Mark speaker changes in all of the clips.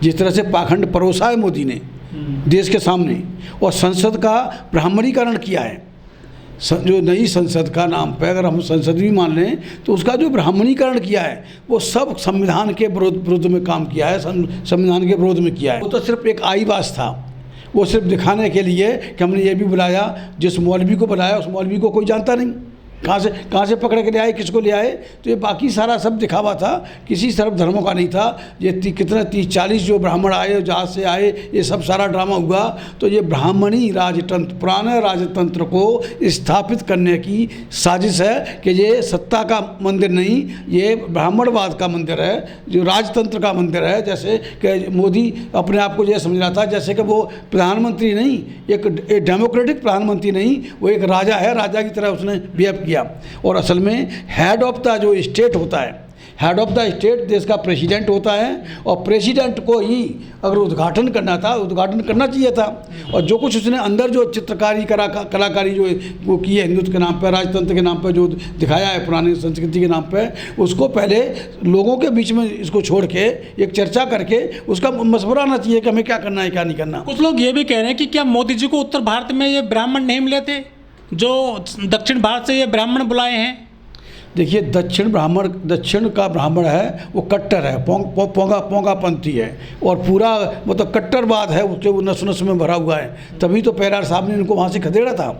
Speaker 1: जिस तरह से पाखंड परोसा है मोदी ने देश के सामने, और संसद का ब्राह्मणीकरण किया है, जो नई संसद का नाम पे अगर हम संसद भी मान लें तो उसका जो ब्राह्मणीकरण किया है वो सब संविधान के विरुद्ध में काम किया है, संविधान के विरोध में किया है। वो तो सिर्फ एक आईबास था, वो सिर्फ दिखाने के लिए कि हमने ये भी बुलाया, जिस मौलवी को बुलाया उस मौलवी को कोई जानता नहीं, कहाँ से पकड़ के ले आए, किसको ले आए। तो ये बाकी सारा सब दिखावा था, किसी सर्व धर्मों का नहीं था। ये कितने 30-40 जो ब्राह्मण आए, जहाँ से आए, ये सब सारा ड्रामा हुआ। तो ये ब्राह्मणी राजतंत्र, पुराने राजतंत्र को स्थापित करने की साजिश है कि ये सत्ता का मंदिर नहीं, ये ब्राह्मणवाद का मंदिर है, जो राजतंत्र का मंदिर है। जैसे कि मोदी अपने आप को ये समझ रहा था जैसे कि वो प्रधानमंत्री नहीं, एक डेमोक्रेटिक प्रधानमंत्री नहीं, वो एक राजा है, राजा की तरह उसने बिहेव किया। और असल में हेड ऑफ द जो स्टेट होता है, हेड ऑफ द स्टेट देश का प्रेसिडेंट होता है, और प्रेसिडेंट को ही अगर उद्घाटन करना था, उद्घाटन करना चाहिए था। और जो कुछ उसने अंदर जो चित्रकारी कलाकारी जो वो की है हिंदुत्व के नाम पर, राजतंत्र के नाम पर जो दिखाया है, पुरानी संस्कृति के नाम पर, उसको पहले लोगों के बीच में इसको छोड़ के एक चर्चा करके उसका मशवरा आना चाहिए कि हमें क्या करना है क्या नहीं करना।
Speaker 2: कुछ लोग ये भी कह रहे हैं कि क्या मोदी जी को उत्तर भारत में ये ब्राह्मण नहीं मिले थे जो दक्षिण भारत से ये ब्राह्मण बुलाए हैं?
Speaker 1: देखिए, दक्षिण का ब्राह्मण है वो कट्टर है, पोंगापंथी है, और पूरा मतलब कट्टरवाद है उसके, वो नस नस में भरा हुआ है। तभी तो पेरार साहब ने इनको वहाँ से खदेड़ा था,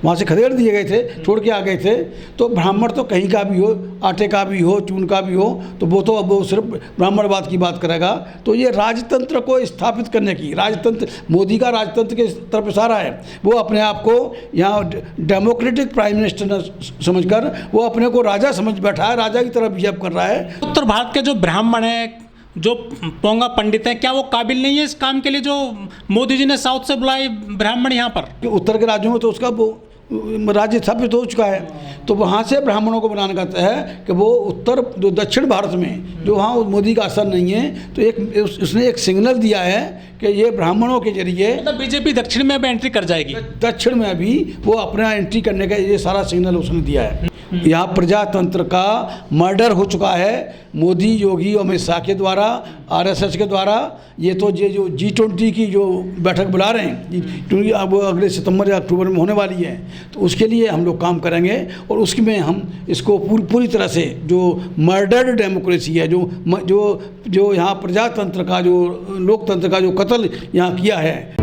Speaker 1: वहाँ से खदेड़ दिए गए थे, छोड़ के आ गए थे। तो ब्राह्मण तो कहीं का भी हो, आटे का भी हो, चून का भी हो, तो वो सिर्फ ब्राह्मणवाद की बात करेगा। तो ये राजतंत्र को स्थापित करने की, राजतंत्र, मोदी का राजतंत्र के तरफ इशारा है। वो अपने आप को यहाँ डेमोक्रेटिक प्राइम मिनिस्टर समझकर वो अपने को राजा समझ बैठा है, राजा की तरह बिहेव कर रहा है।
Speaker 2: उत्तर भारत के जो ब्राह्मण हैं, जो पोंगा पंडित हैं, क्या वो काबिल नहीं है इस काम के लिए जो मोदी जी ने साउथ से बुलाए ब्राह्मण यहाँ पर?
Speaker 1: उत्तर के राज्यों में तो उसका वो राज्य स्थापित हो चुका है, तो वहाँ से ब्राह्मणों को बनाने का है कि वो उत्तर जो दक्षिण भारत में जो वहाँ मोदी का असर नहीं है, तो उसने एक सिग्नल दिया है कि ये ब्राह्मणों के जरिए
Speaker 2: मतलब बीजेपी दक्षिण में भी एंट्री कर जाएगी,
Speaker 1: दक्षिण में भी वो अपना एंट्री करने का ये सारा सिग्नल उसने दिया है। यहाँ प्रजातंत्र का मर्डर हो चुका है मोदी, योगी और अमित शाह के द्वारा, आरएसएस के द्वारा। ये तो ये जो G20 की जो बैठक बुला रहे हैं, क्योंकि अब अगले सितंबर या अक्टूबर में होने वाली है, तो उसके लिए हम लोग काम करेंगे। और उसमें हम इसको पूरी तरह से जो मर्डर्ड डेमोक्रेसी है, जो यहाँ प्रजातंत्र का, जो लोकतंत्र का जो कत्ल यहाँ किया है।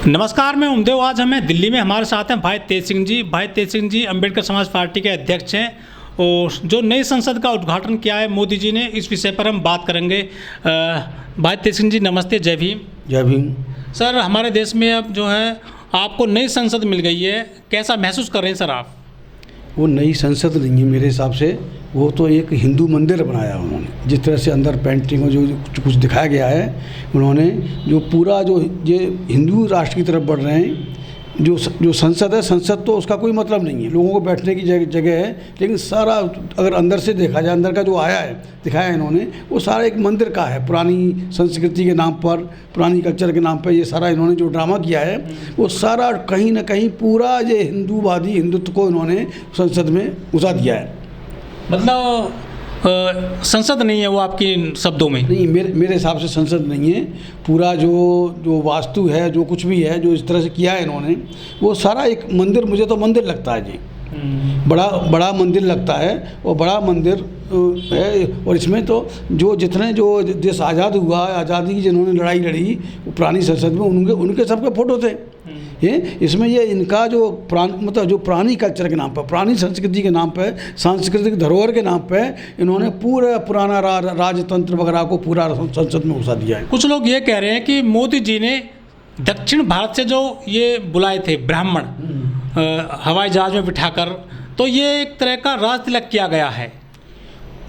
Speaker 2: नमस्कार, मैं उमदेव। आज हमें दिल्ली में हमारे साथ हैं भाई तेज सिंह जी। भाई तेज सिंह जी अम्बेडकर समाज पार्टी के अध्यक्ष हैं, और जो नई संसद का उद्घाटन किया है मोदी जी ने, इस विषय पर हम बात करेंगे। भाई तेज सिंह जी नमस्ते, जय भीम।
Speaker 1: जय भीम।
Speaker 2: सर, हमारे देश में अब जो है आपको नई संसद मिल गई है, कैसा महसूस कर रहे हैं सर आप?
Speaker 1: वो नई संसद नहीं है मेरे हिसाब से, वो तो एक हिंदू मंदिर बनाया उन्होंने। जिस तरह से अंदर पेंटिंग में जो कुछ दिखाया गया है उन्होंने, जो पूरा जो ये हिंदू राष्ट्र की तरफ बढ़ रहे हैं। जो संसद है, संसद तो उसका कोई मतलब नहीं है, लोगों को बैठने की जगह है, लेकिन सारा अगर अंदर से देखा जाए, अंदर का जो आया है दिखाया है इन्होंने, वो सारा एक मंदिर का है। पुरानी संस्कृति के नाम पर, पुरानी कल्चर के नाम पर ये सारा इन्होंने जो ड्रामा किया है, वो सारा कहीं ना कहीं पूरा ये हिंदूवादी हिंदुत्व को इन्होंने संसद में घुसा दिया है।
Speaker 2: मतलब संसद नहीं है वो आपके शब्दों में?
Speaker 1: नहीं, मेरे हिसाब से संसद नहीं है। पूरा जो वास्तु है, जो कुछ भी है, जो इस तरह से किया है इन्होंने, वो सारा एक मंदिर, मुझे तो मंदिर लगता है जी, बड़ा मंदिर लगता है। और बड़ा मंदिर है, और इसमें तो जितने जो देश आज़ाद हुआ, आज़ादी की जिन्होंने लड़ाई लड़ी पुरानी संसद में, उनके सबके फ़ोटो थे। इसमें ये इनका जो मतलब जो पुरानी कल्चर के नाम पर, पुरानी संस्कृति के नाम पर, सांस्कृतिक धरोहर के नाम पर इन्होंने पूरा पुराना राजतंत्र वगैरह को पूरा संसद में घुसा दिया है।
Speaker 2: कुछ लोग ये कह रहे हैं कि मोदी जी ने दक्षिण भारत से जो ये बुलाए थे ब्राह्मण हवाई जहाज में बिठाकर, तो ये एक तरह का राज तिलक किया गया है।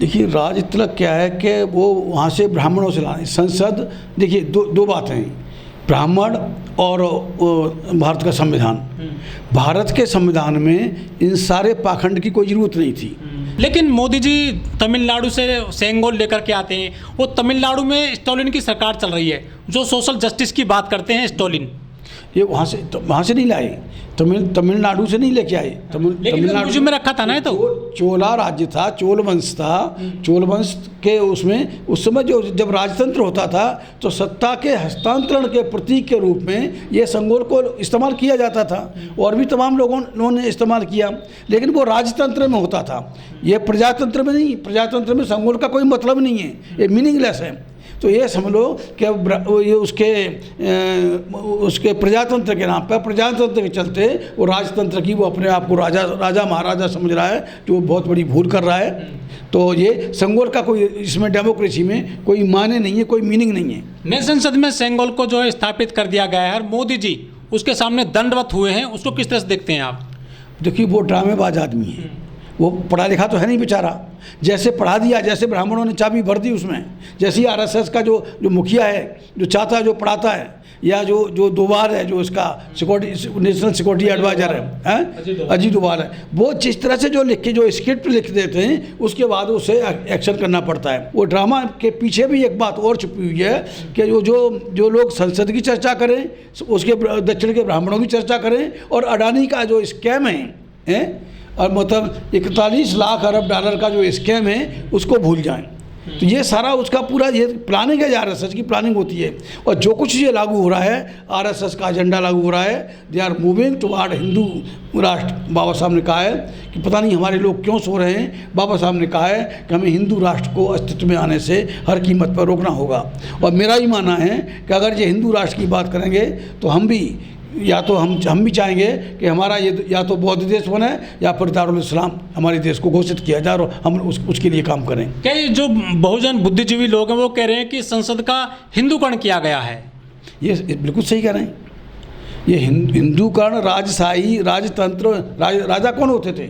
Speaker 1: देखिए, राज तिलक क्या है कि वो वहाँ से ब्राह्मणों से लाए। संसद, देखिए दो बातें हैं, ब्राह्मण और भारत का संविधान। भारत के संविधान में इन सारे पाखंड की कोई ज़रूरत नहीं थी।
Speaker 2: लेकिन मोदी जी तमिलनाडु से सेंगोल लेकर के आते हैं, वो तमिलनाडु में स्टालिन की सरकार चल रही है, जो सोशल जस्टिस की बात करते हैं स्टालिन।
Speaker 1: ये वहाँ से नहीं लाए, तमिलनाडु से नहीं लेके आए।
Speaker 2: तमिलनाडु में रखा था ना, तो
Speaker 1: चोला राज्य था, चोल वंश था। चोल वंश के उसमें उस समय जब राजतंत्र होता था तो सत्ता के हस्तांतरण के प्रतीक के रूप में ये संगोल को इस्तेमाल किया जाता था, और भी तमाम लोगों ने इस्तेमाल किया, लेकिन वो राजतंत्र में होता था, ये प्रजातंत्र में नहीं। प्रजातंत्र में संगोल का कोई मतलब नहीं है, ये मीनिंगलेस है। तो ये समझ लो कि ये उसके प्रजातंत्र के नाम पर, प्रजातंत्र के चलते वो राजतंत्र की वो अपने आप को राजा महाराजा समझ रहा है, जो बहुत बड़ी भूल कर रहा है। तो ये संगोल का कोई इसमें डेमोक्रेसी में कोई माने नहीं है, कोई मीनिंग नहीं है।
Speaker 2: नई संसद में संगोल को जो है स्थापित कर दिया गया है और मोदी जी उसके सामने दंडवत हुए हैं, उसको किस तरह से देखते हैं आप?
Speaker 1: देखिए, वो ड्रामेबाज आदमी है, वो पढ़ा लिखा तो है नहीं बेचारा। जैसे पढ़ा दिया, जैसे ब्राह्मणों ने चाबी भर दी उसमें, जैसे ही आरएसएस का जो मुखिया है, जो चाहता है, जो पढ़ाता है, या जो दोबार है, जो इसका सिक्योरिटी नेशनल सिक्योरिटी एडवाइजर है, अजीत डोभाल है, वो जिस तरह से जो लिख के जो स्क्रिप्ट लिख देते हैं, उसके बाद उसे एक्शन करना पड़ता है। वो ड्रामा के पीछे भी एक बात और छुपी हुई है कि जो लोग संसद की चर्चा करें, उसके दक्षिण के ब्राह्मणों की चर्चा करें, और अडानी का जो स्कैम है और मतलब 41 लाख अरब डॉलर का जो स्कैम है, उसको भूल जाएं। तो ये सारा उसका पूरा ये प्लानिंग है, आरएसएस की प्लानिंग होती है। और जो कुछ ये लागू हो रहा है, आरएसएस का एजेंडा लागू हो रहा है, they are moving toward Hindu rashtra. Baba साहब ने कहा है कि पता नहीं हमारे लोग क्यों सो रहे हैं। बाबा साहब ने कहा है कि हमें हिंदू राष्ट्र को अस्तित्व में आने से हर कीमत पर रोकना होगा। और मेरा ही मानना है कि अगर ये हिंदू राष्ट्र की बात करेंगे तो हम भी, या तो हम भी चाहेंगे कि हमारा ये या तो बौद्ध देश बने, या फिर दारुल इस्लाम हमारे देश को घोषित किया जाए, और हम उसके लिए काम करें।
Speaker 2: कई जो बहुजन बुद्धिजीवी लोग हैं वो कह रहे हैं कि संसद का हिंदूकरण किया गया है। ये
Speaker 1: बिल्कुल सही कह रहे हैं। ये हिंदूकरण, राजशाही, राजतंत्र, राजा कौन होते थे?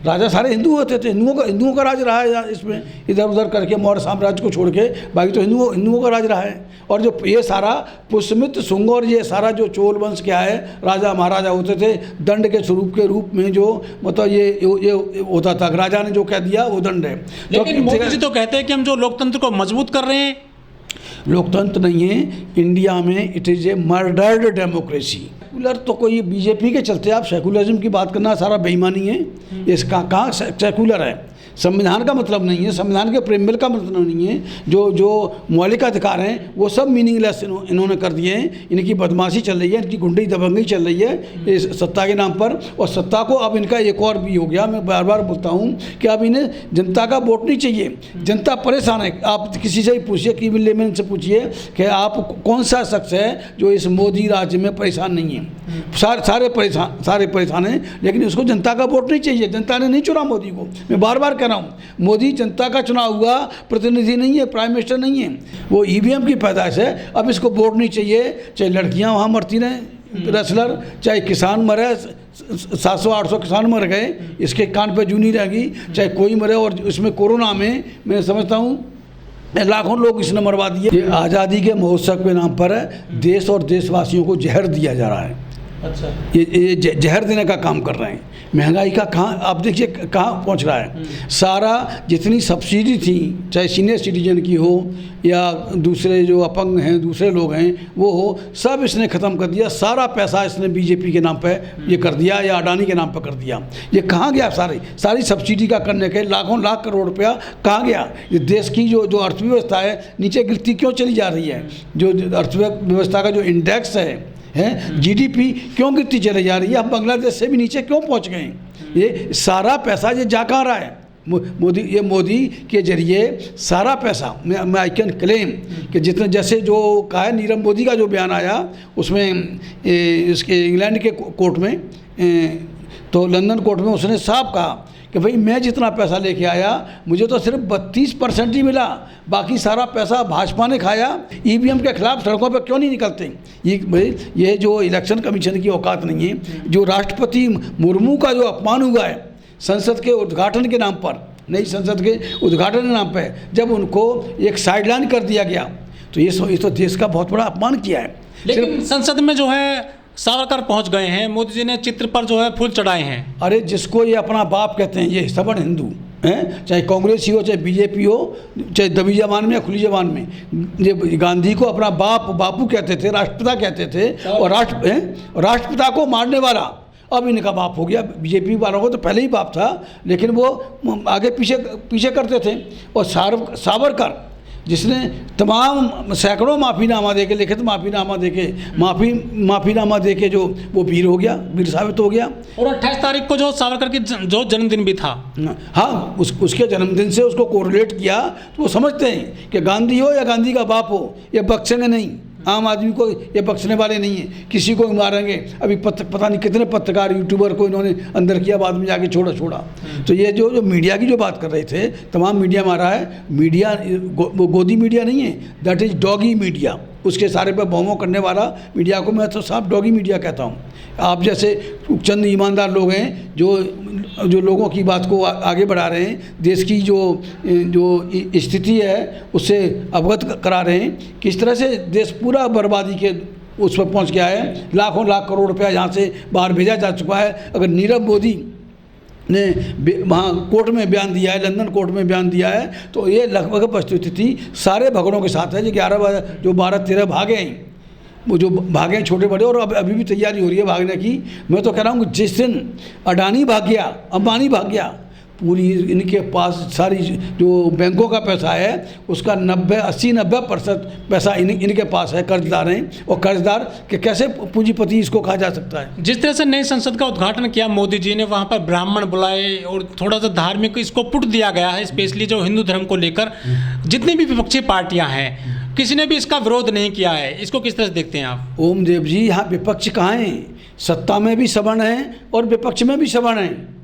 Speaker 1: राजा सारे हिंदू होते थे। हिंदुओं का राज रहा है इसमें, इधर उधर करके मौर्य साम्राज्य को छोड़ के, बाकी तो हिंदुओं का राज रहा है। और जो ये सारा पुष्यमित्र, शुंग और ये सारा जो चोल वंश क्या है, राजा महाराजा होते थे, दंड के स्वरूप के रूप में जो मतलब ये होता था, राजा ने जो कह दिया वो दंड है।
Speaker 2: लेकिन मोदी जी तो कहते हैं कि हम जो लोकतंत्र को मजबूत कर रहे हैं।
Speaker 1: लोकतंत्र नहीं है इंडिया में, it is a murdered democracy. Secular तो कोई बीजेपी के चलते आप सेकुलरिज्म की बात करना सारा बेईमानी है। इसका कहाँ सेकुलर है? संविधान का मतलब नहीं है, संविधान के प्रेमबल का मतलब नहीं है। जो मौलिक अधिकार हैं वो सब मीनिंगलेस इन्होंने कर दिए हैं। इनकी बदमाशी चल रही है, इनकी गुंडई दबंगई चल रही है इस सत्ता के नाम पर। और सत्ता को अब इनका एक और भी हो गया, मैं बार बार बोलता हूँ कि अब इन्हें जनता का वोट नहीं चाहिए। जनता परेशान है। आप किसी से ही पूछिए, केविन लेमैन से पूछिए कि आप कौन सा शख्स है जो इस मोदी राज्य में परेशान नहीं है। सारे परेशान हैं, लेकिन उसको जनता का वोट नहीं चाहिए। जनता ने नहीं चुना मोदी को। मैं बार बार कह रहा हूँ, मोदी जनता का चुना हुआ प्रतिनिधि नहीं है, प्राइम मिनिस्टर नहीं है, वो ईवीएम की पैदाइश है। अब इसको वोट नहीं चाहिए, चाहे लड़कियां वहाँ मरती रहें रेसलर, चाहे किसान मरे, 700-800 किसान मर गए, इसके कान पे जूनी रहेगी, चाहे कोई मरे। और इसमें कोरोना में मैं समझता हूँ लाखों लोग इसने मरवा दिए। ये आज़ादी के महोत्सव के नाम पर देश और देशवासियों को जहर दिया जा रहा है।
Speaker 2: अच्छा,
Speaker 1: ये जहर देने का काम कर रहे हैं। महंगाई का कहाँ आप देखिए कहाँ पहुंच रहा है। सारा जितनी सब्सिडी थी, चाहे सीनियर सिटीजन की हो या दूसरे जो अपंग हैं, दूसरे लोग हैं वो हो, सब इसने ख़त्म कर दिया। सारा पैसा इसने बीजेपी के नाम पे ये कर दिया या अडानी के नाम पे कर दिया। ये कहाँ गया? सारी सब्सिडी का करने के लाखों लाख करोड़ रुपया कहाँ गया? ये देश की जो अर्थव्यवस्था है नीचे गिरती क्यों चली जा रही है? जो अर्थव्यवस्था का जो इंडेक्स है जीडीपी क्यों गिरती चली जा रही है? हम बांग्लादेश से भी नीचे क्यों पहुंच गए? ये सारा पैसा ये जा कहाँ रहा है? मोदी के जरिए सारा पैसा, मैं आई कैन क्लेम कि जितने, जैसे जो कहा है नीरव मोदी का जो बयान आया उसमें इसके इंग्लैंड के कोर्ट में, तो लंदन कोर्ट में उसने साफ कहा कि भाई मैं जितना पैसा लेके आया मुझे तो सिर्फ 32% ही मिला, बाकी सारा पैसा भाजपा ने खाया। ईवीएम के खिलाफ सड़कों पर क्यों नहीं निकलते? ये जो इलेक्शन कमीशन की औकात नहीं है। जो राष्ट्रपति मुर्मू का जो अपमान हुआ है संसद के उद्घाटन के नाम पर, नई संसद के उद्घाटन के नाम पर, जब उनको एक साइडलाइन कर दिया गया तो ये तो देश का बहुत बड़ा अपमान किया है।
Speaker 2: लेकिन संसद में जो है सावरकर पहुंच गए हैं, मोदी जी ने चित्र पर जो है फूल चढ़ाए हैं।
Speaker 1: अरे जिसको ये अपना बाप कहते हैं, ये सबड़ हिंदू हैं, चाहे कांग्रेस ही हो, चाहे बीजेपी हो, चाहे दबी जबान में या खुली जबान में, ये गांधी को अपना बापू कहते थे, राष्ट्रपिता कहते थे, और राष्ट्रपिता को मारने वाला अब इनका बाप हो गया। बीजेपी वालों को तो पहले ही बाप था, लेकिन वो आगे पीछे करते थे। और सावरकर जिसने तमाम सैकड़ों माफ़ीनामा दे के, लिखित माफ़ीनामा दे के, माफ़ीनामा दे के जो वो वीर साबित हो गया।
Speaker 2: और 28 तारीख को जो सावरकर की जो जन्मदिन भी था,
Speaker 1: हाँ, उसके जन्मदिन से उसको कोरिलेट किया, तो वो समझते हैं कि गांधी हो या गांधी का बाप हो, ये बख्शेंगे नहीं, आम आदमी को ये बख्शने वाले नहीं हैं, किसी को मारेंगे। अभी पता नहीं कितने पत्रकार यूट्यूबर को इन्होंने अंदर किया, बाद में जाके छोड़ा। तो ये जो मीडिया की जो बात कर रहे थे, तमाम मीडिया मारा है। मीडिया गोदी मीडिया नहीं है, दैट इज़ डॉगी मीडिया। उसके सारे पे बौमों करने वाला मीडिया को मैं तो साफ डॉगी मीडिया कहता हूँ। आप जैसे चंद ईमानदार लोग हैं जो लोगों की बात को आगे बढ़ा रहे हैं, देश की जो स्थिति है उससे अवगत करा रहे हैं, किस तरह से देश पूरा बर्बादी के उस पर पहुँच गया है। लाखों लाख करोड़ रुपया यहाँ से बाहर भेजा जा चुका है। अगर नीरव मोदी ने वहाँ कोर्ट में बयान दिया है, लंदन कोर्ट में बयान दिया है, तो ये लगभग परिस्थिति सारे भगड़ों के साथ है। जो 12-13 भागे हैं, वो जो भागे हैं छोटे बड़े, और अभी भी तैयारी हो रही है भागने की। मैं तो कह रहा हूँ कि जिस दिन अडानी भाग गया, अंबानी भाग गया, पूरी इनके पास सारी जो बैंकों का पैसा है उसका 80-90% पैसा इनके पास है। कर्जदार हैं, और कर्जदार के कैसे पूंजीपति इसको कहा जा सकता है।
Speaker 2: जिस तरह से नई संसद का उद्घाटन किया मोदी जी ने, वहाँ पर ब्राह्मण बुलाए और थोड़ा सा धार्मिक इसको पुट दिया गया है, स्पेशली जो हिंदू धर्म को लेकर। जितनी भी विपक्षी पार्टियाँ हैं, किसी ने भी इसका विरोध नहीं किया है। इसको किस तरह से देखते हैं आप?
Speaker 1: ओम देव जी, यहाँ विपक्ष कहाँ हैं? सत्ता में भी सवर्ण हैं और विपक्ष में भी सवर्ण हैं।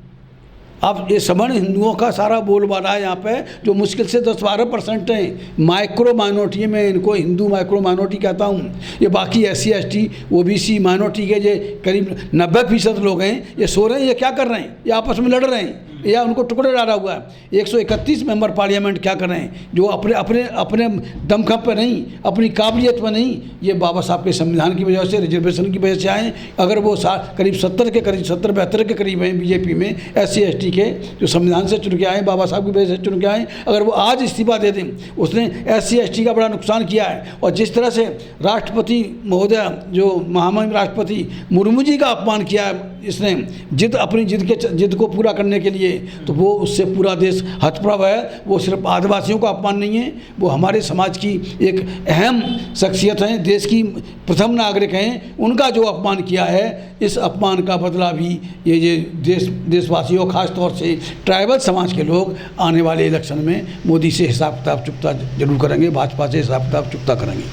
Speaker 1: अब ये सवर्ण हिंदुओं का सारा बोलबाला है यहाँ पे, जो मुश्किल से 10-12% हैं। माइक्रो माइनॉरिटी में इनको हिंदू माइक्रो माइनॉरिटी कहता हूँ। ये बाकी SC ST OBC माइनॉरिटी के जो करीब 90% लोग हैं, ये सो रहे हैं, ये क्या कर रहे हैं? ये आपस में लड़ रहे हैं या उनको टुकड़े डाला हुआ है। 131 मेंबर पार्लियामेंट क्या कर रहे हैं, जो अपने दमखम पर नहीं, अपनी काबिलियत पर नहीं, ये बाबा साहब के संविधान की वजह से, रिजर्वेशन की वजह से आए। अगर वो करीब 70-72 के करीब हैं बीजेपी में SC ST के, जो संविधान से चुन के आए, बाबा साहब की वजह से चुन के आए, अगर वो आज इस्तीफा दे दें, उसने SC ST का बड़ा नुकसान किया है। और जिस तरह से राष्ट्रपति महोदय, जो महामहिम राष्ट्रपति मुर्मू जी का अपमान किया है इसने, अपनी जिद को पूरा करने के लिए, तो वो उससे पूरा देश हतप्रभ है। वो सिर्फ आदिवासियों का अपमान नहीं है, वो हमारे समाज की एक अहम शख्सियत हैं, देश की प्रथम नागरिक हैं। उनका जो अपमान किया है, इस अपमान का बदला भी ये देशवासियों, खास तौर से ट्राइबल समाज के लोग आने वाले इलेक्शन में मोदी से हिसाब किताब चुकता जरूर करेंगे, भाजपा से हिसाब किताब चुकता करेंगे।